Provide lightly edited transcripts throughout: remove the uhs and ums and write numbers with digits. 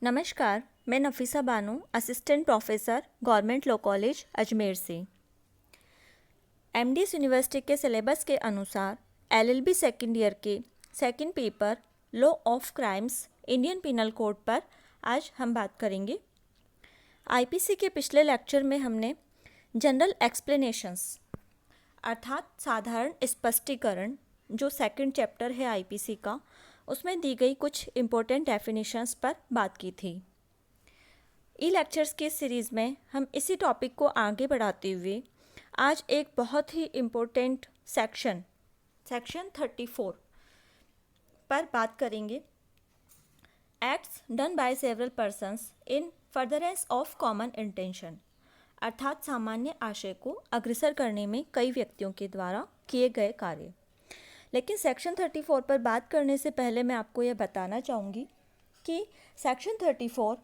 नमस्कार, मैं Nafisa Bano, assistant professor, government law college Ajmer से। एमडीएस यूनिवर्सिटी के सिलेबस के अनुसार एलएलबी सेकेंड ईयर के second paper law of crimes Indian penal code पर आज हम बात करेंगे। आईपीसी के पिछले लेक्चर में हमने जनरल एक्सप्लेनेशंस अर्थात साधारण स्पष्टीकरण जो सेकंड चैप्टर है आईपीसी का, उसमें दी गई कुछ इम्पोर्टेंट डेफिनेशंस पर बात की थी। ई लेक्चर्स के सीरीज़ में हम इसी टॉपिक को आगे बढ़ाते हुए आज एक बहुत ही इम्पोर्टेंट सेक्शन 34 पर बात करेंगे। Acts done by several persons in furtherance of common intention, अर्थात सामान्य आशय को अग्रसर करने में कई व्यक्तियों के द्वारा किए गए कार्य। लेकिन सेक्शन 34 पर बात करने से पहले मैं आपको यह बताना चाहूँगी कि सेक्शन 34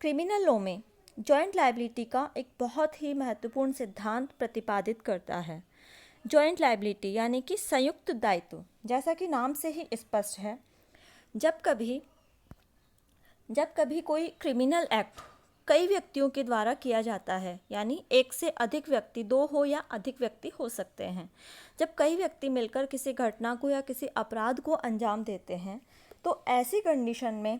क्रिमिनल लॉ में जॉइंट लायबिलिटी का एक बहुत ही महत्वपूर्ण सिद्धांत प्रतिपादित करता है। जॉइंट लायबिलिटी यानी कि संयुक्त दायित्व, जैसा कि नाम से ही स्पष्ट है, जब कभी कोई क्रिमिनल एक्ट कई व्यक्तियों के द्वारा किया जाता है, यानी एक से अधिक व्यक्ति, दो हो या अधिक व्यक्ति हो सकते हैं, जब कई व्यक्ति मिलकर किसी घटना को या किसी अपराध को अंजाम देते हैं, तो ऐसी कंडीशन में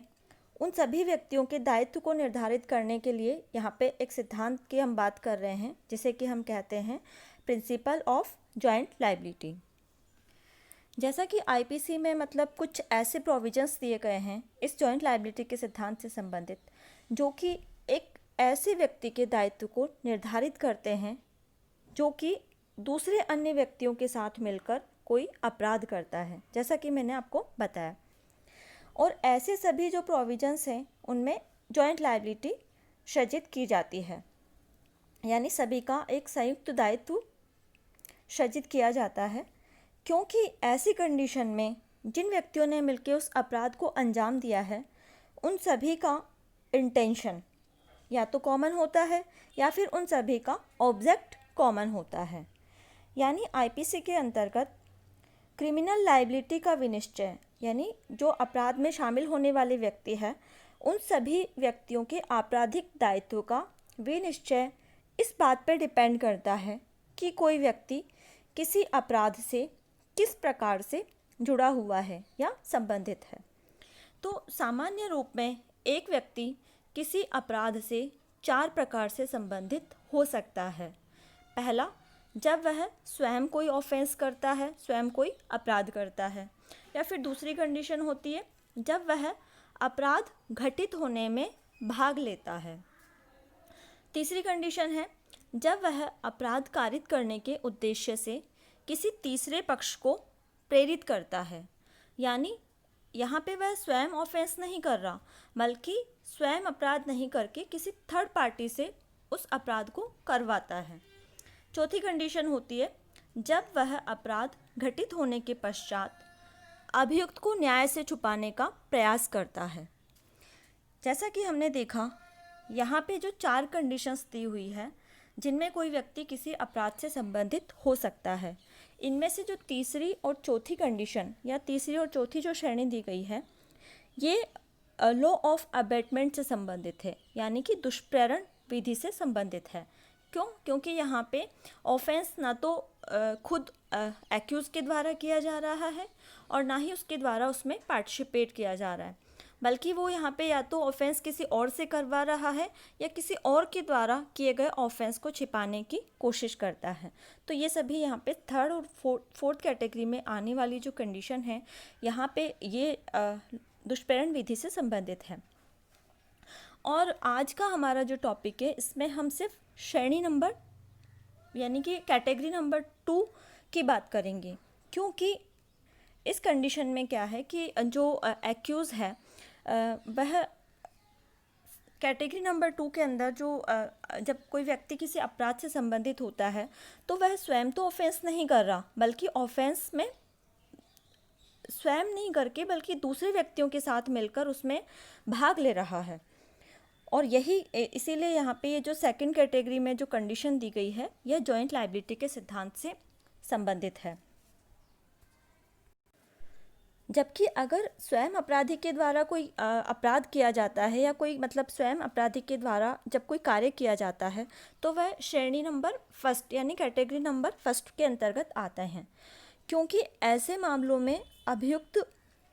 उन सभी व्यक्तियों के दायित्व को निर्धारित करने के लिए यहाँ पे एक सिद्धांत की हम बात कर रहे हैं, जिसे कि हम कहते हैं प्रिंसिपल ऑफ जॉइंट लायबिलिटी। जैसा कि आईपीसी में मतलब कुछ ऐसे प्रोविजंस दिए गए हैं इस जॉइंट लायबिलिटी के सिद्धांत से संबंधित, जो कि एक ऐसे व्यक्ति के दायित्व को निर्धारित करते हैं जो कि दूसरे अन्य व्यक्तियों के साथ मिलकर कोई अपराध करता है, जैसा कि मैंने आपको बताया। और ऐसे सभी जो प्रोविजंस हैं उनमें जॉइंट लायबिलिटी सृजित की जाती है, यानी सभी का एक संयुक्त दायित्व सृजित किया जाता है, क्योंकि ऐसी कंडीशन में जिन व्यक्तियों ने मिलकर उस अपराध को अंजाम दिया है उन सभी का इंटेंशन या तो कॉमन होता है या फिर उन सभी का ऑब्जेक्ट कॉमन होता है। यानी आईपीसी के अंतर्गत क्रिमिनल लायबिलिटी का विनिश्चय, यानी जो अपराध में शामिल होने वाले व्यक्ति है उन सभी व्यक्तियों के आपराधिक दायित्व का विनिश्चय इस बात पर डिपेंड करता है कि कोई व्यक्ति किसी अपराध से किस प्रकार से जुड़ा हुआ है या संबंधित है। तो सामान्य रूप में एक व्यक्ति किसी अपराध से 4 प्रकार से संबंधित हो सकता है। पहला, जब वह स्वयं कोई ऑफेंस करता है, स्वयं कोई अपराध करता है, या फिर दूसरी कंडीशन होती है जब वह अपराध घटित होने में भाग लेता है। तीसरी कंडीशन है जब वह अपराध कारित करने के उद्देश्य से किसी तीसरे पक्ष को प्रेरित करता है, यानी यहाँ पे वह स्वयं ऑफेंस नहीं कर रहा बल्कि स्वयं अपराध नहीं करके किसी थर्ड पार्टी से उस अपराध को करवाता है। चौथी कंडीशन होती है जब वह अपराध घटित होने के पश्चात अभियुक्त को न्याय से छुपाने का प्रयास करता है। जैसा कि हमने देखा यहाँ पे जो 4 कंडीशंस दी हुई है जिनमें कोई व्यक्ति किसी अपराध से संबंधित हो सकता है, इनमें से जो तीसरी और चौथी कंडीशन या तीसरी और चौथी जो श्रेणी दी गई है ये लॉ ऑफ अबेटमेंट से संबंधित है, यानी कि दुष्प्रेरण विधि से संबंधित है। क्यों? क्योंकि यहाँ पे ऑफेंस ना तो खुद एक्यूज़ के द्वारा किया जा रहा है और ना ही उसके द्वारा उसमें पार्टिसिपेट किया जा रहा है, बल्कि वो यहाँ पे या तो ऑफेंस किसी और से करवा रहा है या किसी और के द्वारा किए गए ऑफेंस को छिपाने की कोशिश करता है। तो ये सभी यहाँ पे थर्ड और फोर्थ कैटेगरी में आने वाली जो कंडीशन है यहाँ पे ये दुष्प्रेरण विधि से संबंधित है। और आज का हमारा जो टॉपिक है इसमें हम सिर्फ श्रेणी नंबर यानी कि कैटेगरी नंबर 2 की बात करेंगे, क्योंकि इस कंडीशन में क्या है कि जो एक्यूज़ है वह कैटेगरी नंबर 2 के अंदर जो जब कोई व्यक्ति किसी अपराध से संबंधित होता है तो वह स्वयं तो ऑफेंस नहीं कर रहा बल्कि ऑफेंस में स्वयं नहीं करके बल्कि दूसरे व्यक्तियों के साथ मिलकर उसमें भाग ले रहा है। और यही इसीलिए यहाँ पे ये जो सेकंड कैटेगरी में जो कंडीशन दी गई है यह जॉइंट लायबिलिटी के सिद्धांत से संबंधित है। जबकि अगर स्वयं अपराधी के द्वारा कोई अपराध किया जाता है या कोई मतलब स्वयं अपराधी के द्वारा जब कोई कार्य किया जाता है तो वह श्रेणी नंबर फर्स्ट यानी कैटेगरी नंबर फर्स्ट के अंतर्गत आते हैं, क्योंकि ऐसे मामलों में अभियुक्त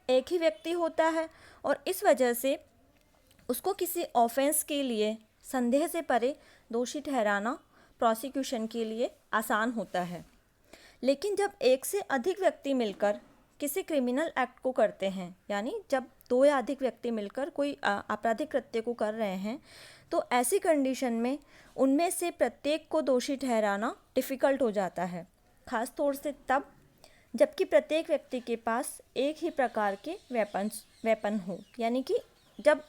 एक ही व्यक्ति होता है और इस वजह से उसको किसी ऑफेंस के लिए संदेह से परे दोषी ठहराना प्रोसिक्यूशन के लिए आसान होता है। लेकिन जब एक से अधिक व्यक्ति मिलकर किसी क्रिमिनल एक्ट को करते हैं, यानी जब दो या अधिक व्यक्ति मिलकर कोई आपराधिक कृत्य को कर रहे हैं, तो ऐसी कंडीशन में उनमें से प्रत्येक को दोषी ठहराना डिफ़िकल्ट हो जाता है, ख़ास तौर से तब जबकि प्रत्येक व्यक्ति के पास एक ही प्रकार के वेपन हो। यानी कि जब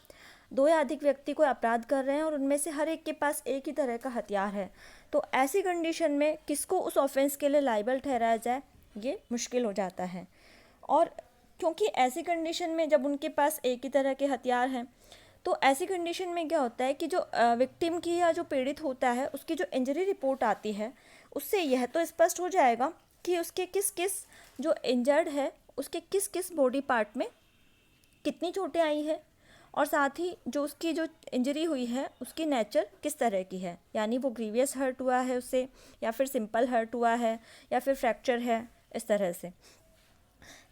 दो या अधिक व्यक्ति कोई अपराध कर रहे हैं और उनमें से हर एक के पास एक ही तरह का हथियार है, तो ऐसी कंडीशन में किसको उस ऑफेंस के लिए लायबल ठहराया जाए ये मुश्किल हो जाता है। और क्योंकि ऐसी कंडीशन में जब उनके पास एक ही तरह के हथियार हैं, तो ऐसी कंडीशन में क्या होता है कि जो विक्टिम की या जो पीड़ित होता है उसकी जो इंजरी रिपोर्ट आती है उससे यह तो स्पष्ट हो जाएगा कि उसके किस किस जो इंजर्ड है उसके किस किस बॉडी पार्ट में कितनी चोटें आई है, और साथ ही जो उसकी जो इंजरी हुई है उसकी नेचर किस तरह की है, यानी वो ग्रीवियस हर्ट हुआ है उससे या फिर सिंपल हर्ट हुआ है या फिर फ्रैक्चर है, इस तरह से।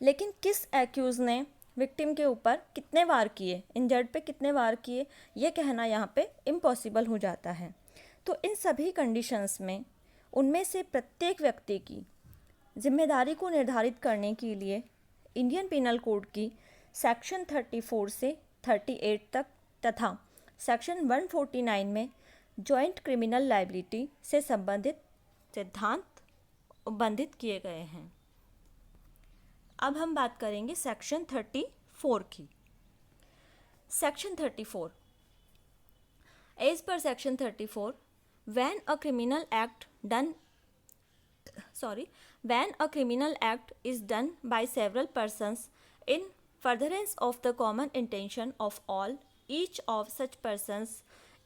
लेकिन किस एक्यूज़ ने विक्टिम के ऊपर कितने वार किए, इंजर्ड पे कितने वार किए, ये कहना यहाँ पे इम्पॉसिबल हो जाता है। तो इन सभी कंडीशंस में उनमें से प्रत्येक व्यक्ति की जिम्मेदारी को निर्धारित करने के लिए इंडियन पिनल कोड की सेक्शन 34 से 38 तक तथा सेक्शन 149 में जॉइंट क्रिमिनल लायबिलिटी से संबंधित सिद्धांत उल्लिखित किए गए हैं। अब हम बात करेंगे सेक्शन 34 की। Section 34, as per section 34, when a criminal act is done by several persons in furtherance of the common intention of all, each of such persons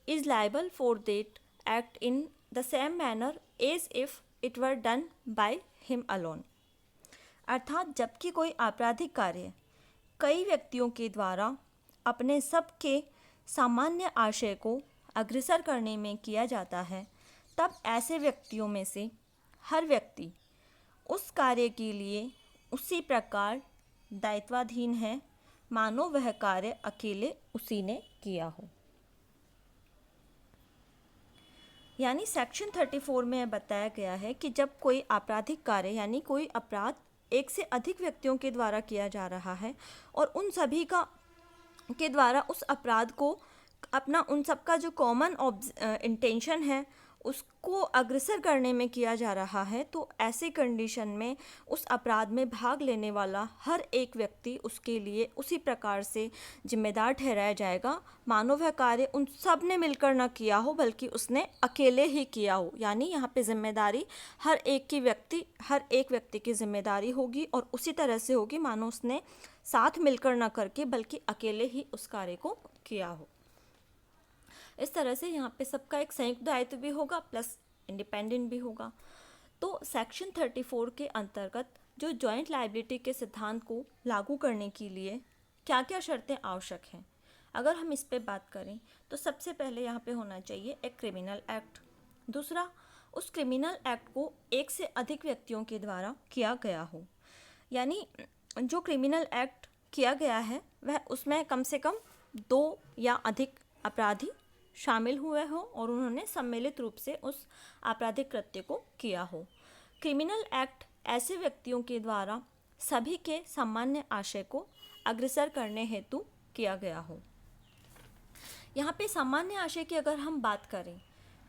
is liable for that act in the same manner as if it were done by him alone। अर्थात जबकि कोई आपराधिक कार्य कई व्यक्तियों के द्वारा अपने सबके सामान्य आशय को अग्रसर करने में किया जाता है, तब ऐसे व्यक्तियों में से हर व्यक्ति उस कार्य के लिए उसी प्रकार दायित्वाधीन है मानो वह कार्य अकेले उसी ने किया हो। यानी सेक्शन 34 में बताया गया है कि जब कोई आपराधिक कार्य यानी कोई अपराध एक से अधिक व्यक्तियों के द्वारा किया जा रहा है और उन सभी का के द्वारा उस अपराध को अपना उन सबका जो कॉमन इंटेंशन है उसको अग्रसर करने में किया जा रहा है, तो ऐसे कंडीशन में उस अपराध में भाग लेने वाला हर एक व्यक्ति उसके लिए उसी प्रकार से जिम्मेदार ठहराया जाएगा मानो वह कार्य उन सब ने मिलकर न किया हो बल्कि उसने अकेले ही किया हो। यानी यहाँ पे जिम्मेदारी हर एक व्यक्ति की जिम्मेदारी होगी और उसी तरह से होगी मानो उसने साथ मिलकर न करके बल्कि अकेले ही उस कार्य को किया हो। इस तरह से यहाँ पे सबका एक संयुक्त दायित्व भी होगा प्लस इंडिपेंडेंट भी होगा। तो सेक्शन 34 के अंतर्गत जो जॉइंट लायबिलिटी के सिद्धांत को लागू करने के लिए क्या क्या शर्तें आवश्यक हैं, अगर हम इस पे बात करें तो सबसे पहले यहाँ पे होना चाहिए एक क्रिमिनल एक्ट। दूसरा, उस क्रिमिनल एक्ट को एक से अधिक व्यक्तियों के द्वारा किया गया हो, यानी जो क्रिमिनल एक्ट किया गया है वह उसमें कम से कम 2 या अधिक अपराधी शामिल हुए हो और उन्होंने सम्मिलित रूप से उस आपराधिक कृत्य को किया हो। क्रिमिनल एक्ट ऐसे व्यक्तियों के द्वारा सभी के सामान्य आशय को अग्रसर करने हेतु किया गया हो। यहाँ पे सामान्य आशय की अगर हम बात करें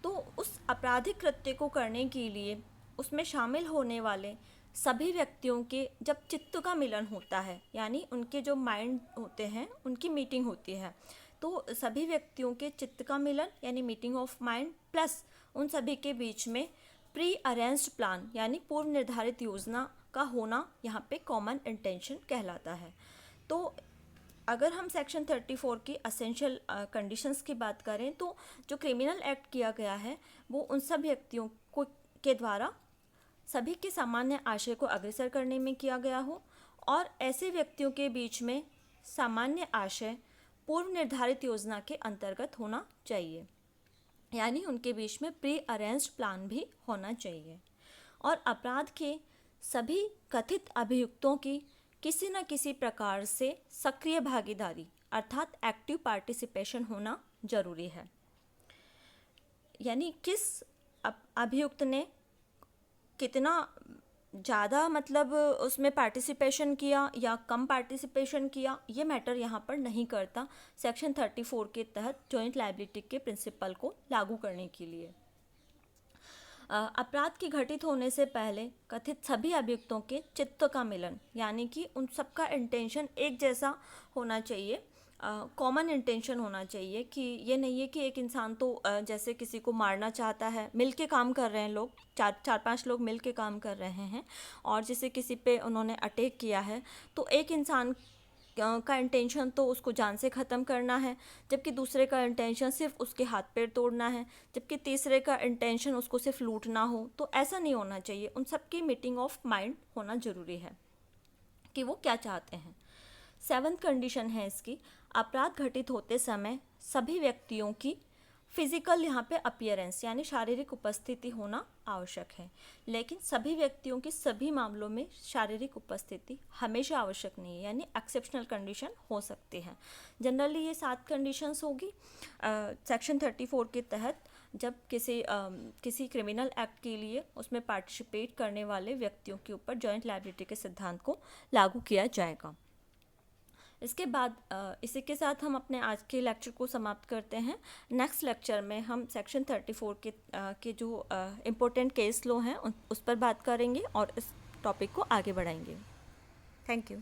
तो उस आपराधिक कृत्य को करने के लिए उसमें शामिल होने वाले सभी व्यक्तियों के जब चित्त का मिलन होता है, यानी उनके जो माइंड होते हैं उनकी मीटिंग होती है, तो सभी व्यक्तियों के चित्त का मिलन यानी मीटिंग ऑफ माइंड प्लस उन सभी के बीच में प्री अरेंज्ड प्लान यानी पूर्व निर्धारित योजना का होना यहाँ पे कॉमन इंटेंशन कहलाता है। तो अगर हम सेक्शन 34 की असेंशियल कंडीशंस की बात करें तो जो क्रिमिनल एक्ट किया गया है वो उन सब व्यक्तियों को के द्वारा सभी के सामान्य आशय को अग्रसर करने में किया गया हो और ऐसे व्यक्तियों के बीच में सामान्य आशय पूर्व निर्धारित योजना के अंतर्गत होना चाहिए, यानी उनके बीच में प्री अरेंज्ड प्लान भी होना चाहिए। और अपराध के सभी कथित अभियुक्तों की किसी न किसी प्रकार से सक्रिय भागीदारी अर्थात एक्टिव पार्टिसिपेशन होना जरूरी है। यानी किस अभियुक्त ने कितना ज़्यादा मतलब उसमें पार्टिसिपेशन किया या कम पार्टिसिपेशन किया, ये मैटर यहाँ पर नहीं करता सेक्शन 34 के तहत जॉइंट लायबिलिटी के प्रिंसिपल को लागू करने के लिए। अपराध के घटित होने से पहले कथित सभी अभियुक्तों के चित्त का मिलन, यानी कि उन सबका इंटेंशन एक जैसा होना चाहिए, कॉमन इंटेंशन होना चाहिए कि ये नहीं है कि एक इंसान तो जैसे किसी को मारना चाहता है, मिल के काम कर रहे हैं लोग, चार पांच लोग मिल के काम कर रहे हैं, और जैसे किसी पे उन्होंने अटैक किया है तो एक इंसान का इंटेंशन तो उसको जान से ख़त्म करना है, जबकि दूसरे का इंटेंशन सिर्फ उसके हाथ पैर तोड़ना है, जबकि तीसरे का इंटेंशन उसको सिर्फ लूटना हो। तो ऐसा नहीं होना चाहिए, उन सबकी मीटिंग ऑफ माइंड होना ज़रूरी है कि वो क्या चाहते हैं। 7th कंडीशन है इसकी, अपराध घटित होते समय सभी व्यक्तियों की फिजिकल यहाँ पे अपीयरेंस यानी शारीरिक उपस्थिति होना आवश्यक है, लेकिन सभी व्यक्तियों की सभी मामलों में शारीरिक उपस्थिति हमेशा आवश्यक नहीं है, यानी एक्सेप्शनल कंडीशन हो सकती है। जनरली ये 7 कंडीशंस होगी सेक्शन 34 के तहत, जब किसी क्रिमिनल एक्ट के लिए उसमें पार्टिसिपेट करने वाले व्यक्तियों के ऊपर जॉइंट लायबिलिटी के सिद्धांत को लागू किया जाएगा। इसके बाद इसी के साथ हम अपने आज के लेक्चर को समाप्त करते हैं। नेक्स्ट लेक्चर में हम सेक्शन 34 के जो इम्पोर्टेंट केस लॉ हैं उस पर बात करेंगे और इस टॉपिक को आगे बढ़ाएंगे। Thank you.